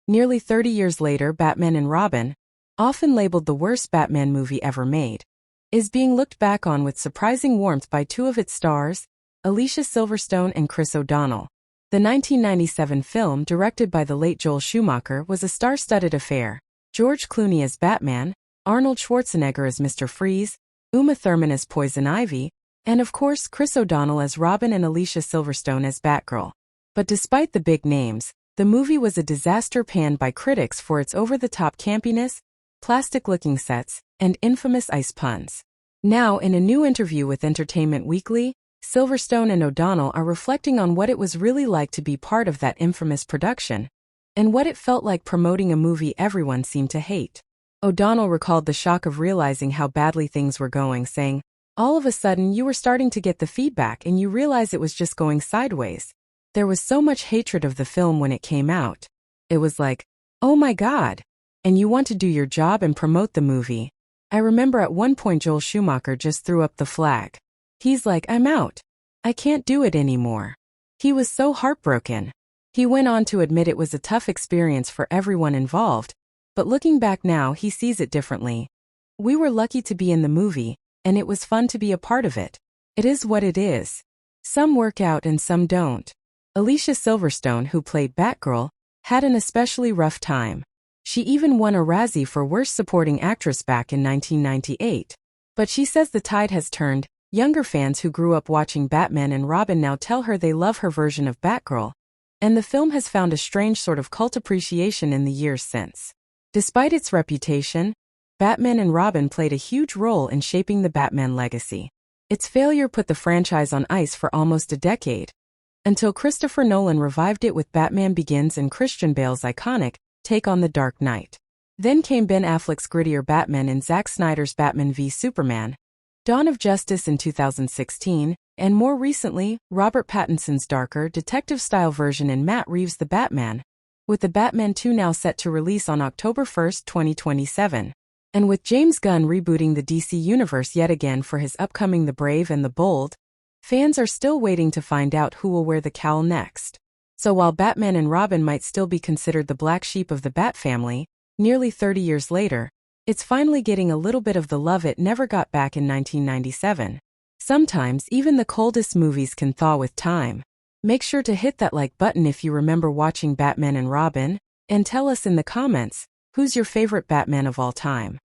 Nearly 30 years later, Batman and Robin, often labeled the worst Batman movie ever made, is being looked back on with surprising warmth by two of its stars, Alicia Silverstone and Chris O'Donnell. The 1997 film, directed by the late Joel Schumacher, was a star-studded affair. George Clooney as Batman, Arnold Schwarzenegger as Mr. Freeze, Uma Thurman as Poison Ivy, and of course Chris O'Donnell as Robin and Alicia Silverstone as Batgirl. But despite the big names, the movie was a disaster panned by critics for its over-the-top campiness, plastic-looking sets, and infamous ice puns. Now, in a new interview with Entertainment Weekly, Silverstone and O'Donnell are reflecting on what it was really like to be part of that infamous production, and what it felt like promoting a movie everyone seemed to hate. O'Donnell recalled the shock of realizing how badly things were going, saying, "All of a sudden you were starting to get the feedback and you realize it was just going sideways. There was so much hatred of the film when it came out. It was like, oh my God. And you want to do your job and promote the movie." I remember at one point Joel Schumacher just threw up the flag. He's like, "I'm out. I can't do it anymore." He was so heartbroken. He went on to admit it was a tough experience for everyone involved, but looking back now he sees it differently. "We were lucky to be in the movie, and it was fun to be a part of it. It is what it is. Some work out and some don't." Alicia Silverstone, who played Batgirl, had an especially rough time. She even won a Razzie for Worst Supporting Actress back in 1998. But she says the tide has turned. Younger fans who grew up watching Batman and Robin now tell her they love her version of Batgirl, and the film has found a strange sort of cult appreciation in the years since. Despite its reputation, Batman and Robin played a huge role in shaping the Batman legacy. Its failure put the franchise on ice for almost a decade, until Christopher Nolan revived it with Batman Begins and Christian Bale's iconic take on The Dark Knight. Then came Ben Affleck's grittier Batman in Zack Snyder's Batman v Superman, Dawn of Justice in 2016, and more recently, Robert Pattinson's darker, detective-style version in Matt Reeves' The Batman, with The Batman 2 now set to release on October 1, 2027. And with James Gunn rebooting the DC Universe yet again for his upcoming The Brave and the Bold, fans are still waiting to find out who will wear the cowl next. So while Batman and Robin might still be considered the black sheep of the Bat family, nearly 30 years later, it's finally getting a little bit of the love it never got back in 1997. Sometimes even the coldest movies can thaw with time. Make sure to hit that like button if you remember watching Batman and Robin, and tell us in the comments, who's your favorite Batman of all time?